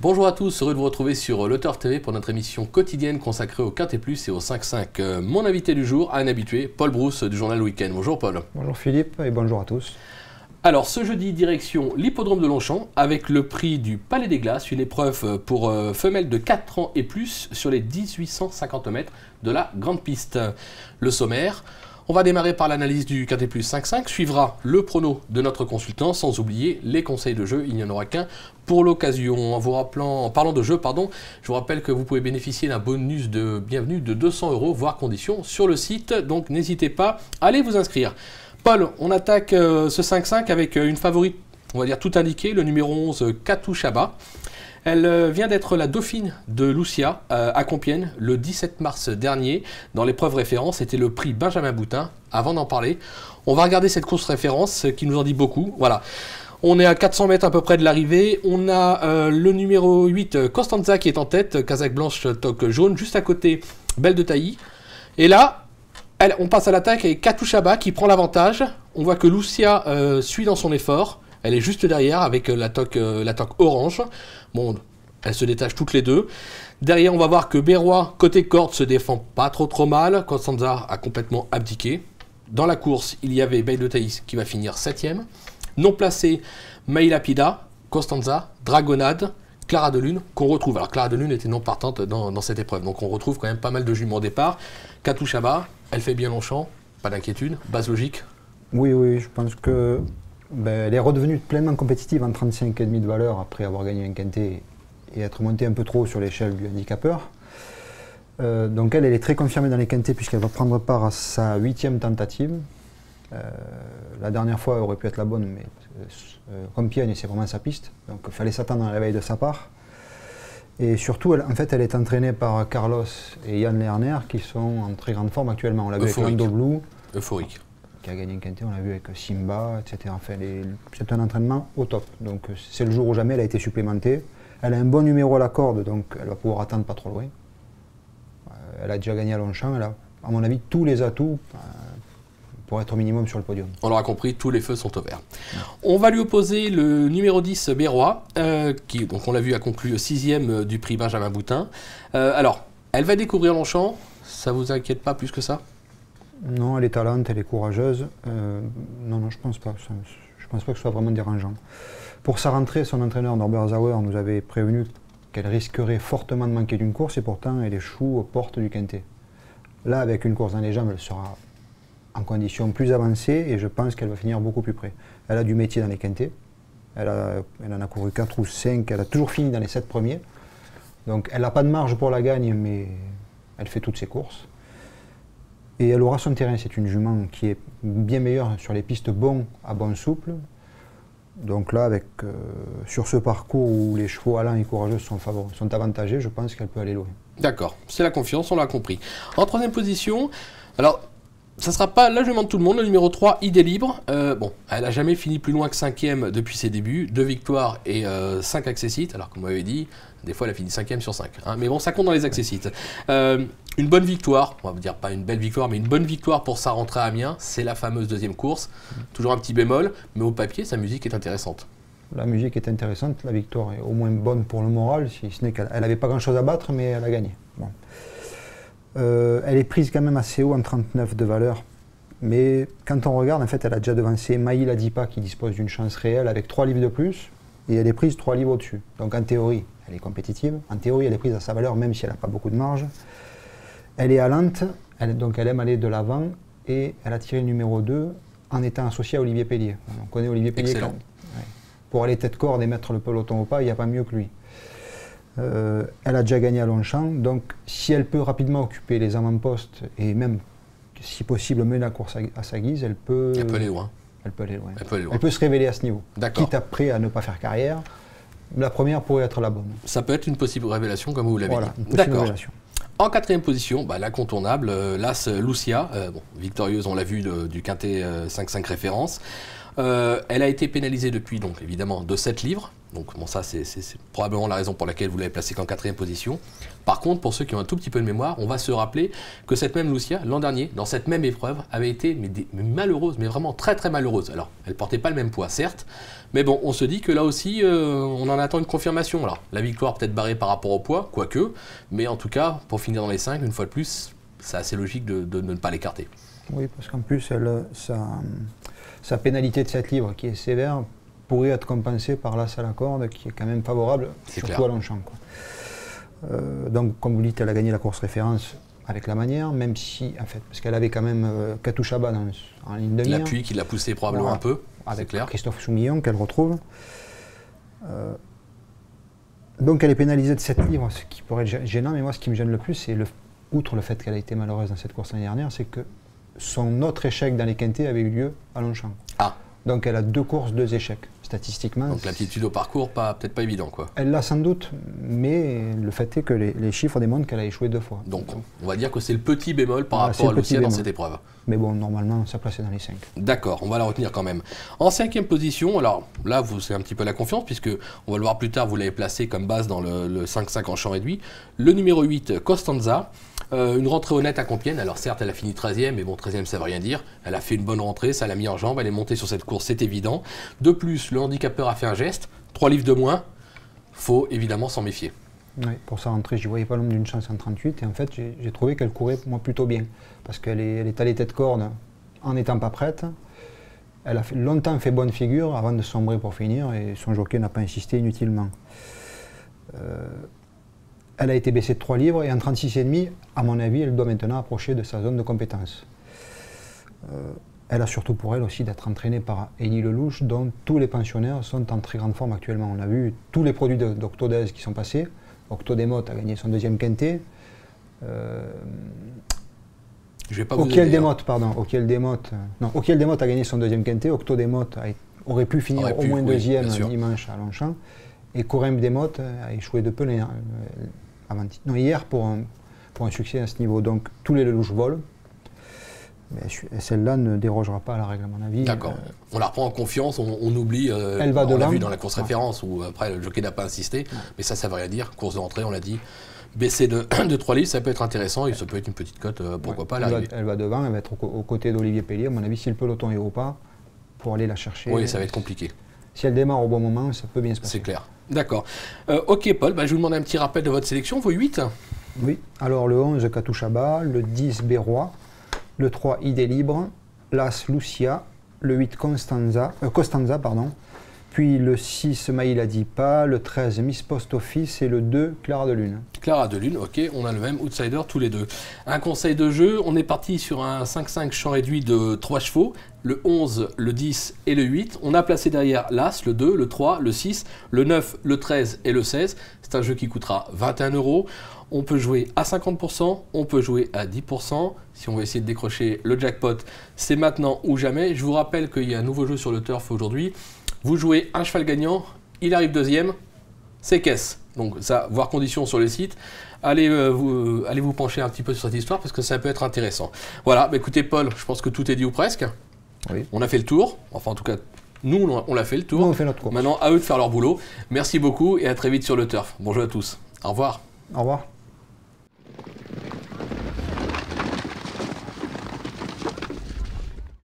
Bonjour à tous, heureux de vous retrouver sur Le Turf TV pour notre émission quotidienne consacrée au Quintet Plus et au 5-5. Mon invité du jour, un habitué, Paul Brousse du journal Le Week-end. Bonjour Paul. Bonjour Philippe et bonjour à tous. Alors ce jeudi, direction l'hippodrome de Longchamp avec le prix du Palais des Glaces, une épreuve pour femelles de 4 ans et plus sur les 1850 mètres de la grande piste. Le sommaire. On va démarrer par l'analyse du Quintet Plus 5-5, suivra le prono de notre consultant, sans oublier les conseils de jeu, il n'y en aura qu'un pour l'occasion. En parlant de jeu, je vous rappelle que vous pouvez bénéficier d'un bonus de bienvenue de 200 €, voire conditions, sur le site, donc n'hésitez pas, allez vous inscrire. Paul, on attaque ce 5-5 avec une favorite, on va dire tout indiqué, le numéro 11, Katou Chaba. Elle vient d'être la dauphine de Lucia à Compiègne le 17 mars dernier. Dans l'épreuve référence, c'était le prix Benjamin Boutin. Avant d'en parler, on va regarder cette course référence qui nous en dit beaucoup. Voilà. On est à 400 mètres à peu près de l'arrivée. On a le numéro 8, Costanza, qui est en tête, casaque blanche, toque jaune. Juste à côté, Belle de Tailly. Et là, on passe à l'attaque avec Katou Chaba qui prend l'avantage. On voit que Lucia suit dans son effort. Elle est juste derrière avec la toque orange. Bon, elles se détachent toutes les deux. Derrière, on va voir que Berrois, côté corde, se défend pas trop mal. Costanza a complètement abdiqué. Dans la course, il y avait Belle de Tailly qui va finir 7e. Non placé, Maïla Pida, Costanza, Dragonade, Clara de Lune, qu'on retrouve. Alors Clara de Lune était non partante dans cette épreuve. Donc on retrouve quand même pas mal de juments au départ. Katou Chaba, elle fait bien Longchamp, pas d'inquiétude. Base logique. Oui, je pense que elle est redevenue pleinement compétitive en 35,5 de valeur après avoir gagné un quintet et être montée un peu trop sur l'échelle du handicapeur. Donc elle est très confirmée dans les quintets puisqu'elle va prendre part à sa 8e tentative. La dernière fois elle aurait pu être la bonne, mais Compiègne c'est vraiment sa piste, donc il fallait s'attendre à la veille de sa part. Et surtout, elle est entraînée par Carlos et Yann Lerner qui sont en très grande forme actuellement. On l'a vu avec Lando Blue. Euphorique. Qui a gagné un quintet, on l'a vu avec Simba, etc. Enfin, c'est un entraînement au top. Donc c'est le jour où jamais elle a été supplémentée. Elle a un bon numéro à la corde, donc elle va pouvoir attendre pas trop loin. Elle a déjà gagné à Longchamp, elle a, à mon avis, tous les atouts pour être au minimum sur le podium. On l'aura compris, tous les feux sont au vert. Ouais. On va lui opposer le numéro 10, Berrois, qui, donc on l'a vu, a conclu 6e du prix Benjamin Boutin. Alors, elle va découvrir Longchamp, ça vous inquiète pas plus que ça? Non, elle est talente, elle est courageuse. Non, je pense pas. Je pense pas que ce soit vraiment dérangeant. Pour sa rentrée, son entraîneur Norbert Zauer nous avait prévenu qu'elle risquerait fortement de manquer d'une course et pourtant elle échoue aux portes du quintet. Là, avec une course dans les jambes, elle sera en condition plus avancée et je pense qu'elle va finir beaucoup plus près. Elle a du métier dans les quintets. Elle en a couru 4 ou 5. Elle a toujours fini dans les 7 premiers. Donc elle n'a pas de marge pour la gagne, mais elle fait toutes ses courses. Et elle aura son terrain, c'est une jument qui est bien meilleure sur les pistes bons à bon souple. Donc là, sur ce parcours où les chevaux allants et courageux sont avantagés, je pense qu'elle peut aller loin. D'accord, c'est la confiance, on l'a compris. En 3e position, alors ça sera pas, là je demande tout le monde, le numéro 3, Idée Libre. Bon, elle n'a jamais fini plus loin que 5e depuis ses débuts, 2 victoires et 5 accessites, alors comme on m'avait dit, des fois elle a fini 5e sur 5. Hein, mais bon, ça compte dans les accessites. Une bonne victoire, on va dire pas une belle victoire, mais une bonne victoire pour sa rentrée à Amiens, c'est la fameuse 2e course. Toujours un petit bémol, mais au papier, sa musique est intéressante. La musique est intéressante, la victoire est au moins bonne pour le moral, si ce n'est qu'elle n'avait pas grand chose à battre, mais elle a gagné. Bon. Elle est prise quand même assez haut en 39 de valeur, mais quand on regarde, en fait, elle a déjà devancé Maïla Dipa qui dispose d'une chance réelle avec 3 livres de plus, et elle est prise 3 livres au-dessus. Donc en théorie, elle est compétitive, en théorie, elle est prise à sa valeur, même si elle n'a pas beaucoup de marge. Elle est allante, donc elle aime aller de l'avant, et elle a tiré le numéro 2 en étant associée à Olivier Pellier. On connaît Olivier Pellier pour aller tête-corde et mettre le peloton au pas, il n'y a pas mieux que lui. Elle a déjà gagné à Longchamp, donc si elle peut rapidement occuper les avant-postes et même, si possible, mener la course à sa guise, elle peut aller loin. Elle peut aller loin. Elle peut se révéler à ce niveau. Quitte après à ne pas faire carrière, la première pourrait être la bonne. Ça peut être une possible révélation, comme vous l'avez dit. D'accord. En 4e position, l'incontournable, l'As Lucia, victorieuse, on l'a vu, du quintet 5-5 référence. Elle a été pénalisée depuis, donc évidemment, de 7 livres. Donc bon, ça c'est probablement la raison pour laquelle vous l'avez placée qu'en 4e position. Par contre, pour ceux qui ont un tout petit peu de mémoire, on va se rappeler que cette même Lucia, l'an dernier, dans cette même épreuve, avait été mais malheureuse, mais vraiment très très malheureuse. Alors, elle portait pas le même poids, certes, mais bon, on se dit que là aussi, on en attend une confirmation. Alors, la victoire peut-être barrée par rapport au poids, quoique, mais en tout cas, pour finir dans les 5, une fois de plus, c'est assez logique de ne pas l'écarter. Oui, parce qu'en plus, sa pénalité de 7 livres, qui est sévère, pourrait être compensée par l'as à la corde, qui est quand même favorable, surtout à Longchamp, quoi. Donc, comme vous dites, elle a gagné la course référence avec la manière, même si, en fait, parce qu'elle avait quand même Katou Chabat en ligne de mire. L'appui qui l'a poussé probablement un peu, avec clair. Christophe Soumillon, qu'elle retrouve. Donc, elle est pénalisée de 7 livres, ce qui pourrait être gênant, mais moi, ce qui me gêne le plus, c'est, outre le fait qu'elle a été malheureuse dans cette course l'année dernière, c'est que son autre échec dans les quintés avait eu lieu à Longchamp. Ah. Donc, elle a 2 courses, 2 échecs. Statistiquement. Donc l'aptitude au parcours, peut-être pas évident, quoi. Elle l'a sans doute, mais le fait est que les chiffres démontrent qu'elle a échoué 2 fois. Donc on va dire que c'est le petit bémol par rapport à Lucia dans cette épreuve. Mais bon, normalement, ça plaçait dans les 5. D'accord, on va la retenir quand même. En 5e position, alors là, c'est un petit peu la confiance, puisque on va le voir plus tard, vous l'avez placé comme base dans le 5-5 en champ réduit. Le numéro 8, Costanza. Une rentrée honnête à Compiègne. Alors certes, elle a fini 13e, mais bon, 13e, ça ne veut rien dire. Elle a fait une bonne rentrée, ça l'a mis en jambe, elle est montée sur cette course, c'est évident. De plus, le handicapeur a fait un geste, 3 livres de moins, faut évidemment s'en méfier. Oui, pour sa rentrée, je ne voyais pas l'ombre d'une chance en 38, et en fait, j'ai trouvé qu'elle courait pour moi plutôt bien, parce qu'elle est allée tête corde en n'étant pas prête. Elle a longtemps fait bonne figure avant de sombrer pour finir, et son jockey n'a pas insisté inutilement. Elle a été baissée de 3 livres et en 36,5, à mon avis, elle doit maintenant approcher de sa zone de compétence. Elle a surtout pour elle aussi d'être entraînée par Élie Lelouch, dont tous les pensionnaires sont en très grande forme actuellement. On a vu tous les produits d'Octodez qui sont passés. Octodémote a gagné son 2e quintet. Okiel Demotte a gagné son 2e quintet. Octodémote aurait pu finir au moins 2e dimanche à Longchamp. Et Corembe Demotte a échoué de peu hier pour un succès à ce niveau. Donc tous les Lelouch volent. Mais celle-là ne dérogera pas à la règle, à mon avis. D'accord. On la reprend en confiance, on oublie. Elle va on l'a devant. vu dans la course référence où après le jockey n'a pas insisté. Mais ça ne veut rien dire. Course de rentrée, on l'a dit. Baisser de 3 livres, ça peut être intéressant et ça peut être une petite cote, pourquoi pas, à l'arrivée. Elle va devant, elle va être aux côtés d'Olivier Pellier. À mon avis, si le peloton est au pas, pour aller la chercher. Oui, ça va être compliqué. Si elle démarre au bon moment, ça peut bien se passer. C'est clair. D'accord. Ok, Paul, je vous demande un petit rappel de votre sélection, vos 8. Oui, alors le 11, Katou Chabat, le 10, Bérois, le 3, Idée Libre, l'As, Lucia, le 8, Costanza, puis le 6, Maïla Dipa, le 13, Miss Post Office et le 2, Clara de Lune. Clara de Lune, ok, on a le même outsider tous les deux. Un conseil de jeu, on est parti sur un 5-5 champ réduit de 3 chevaux, le 11, le 10 et le 8. On a placé derrière l'As, le 2, le 3, le 6, le 9, le 13 et le 16. C'est un jeu qui coûtera 21 €. On peut jouer à 50%, on peut jouer à 10%. Si on veut essayer de décrocher le jackpot, c'est maintenant ou jamais. Je vous rappelle qu'il y a un nouveau jeu sur le turf aujourd'hui. Vous jouez un cheval gagnant, il arrive 2e, c'est caisse. Donc ça, voir conditions sur le site. Allez vous pencher un petit peu sur cette histoire parce que ça peut être intéressant. Voilà, écoutez Paul, je pense que tout est dit ou presque. Oui. On a fait le tour, enfin en tout cas, nous on l'a fait le tour. Nous, on fait notre course. Maintenant, à eux de faire leur boulot. Merci beaucoup et à très vite sur le turf. Bonjour à tous. Au revoir. Au revoir.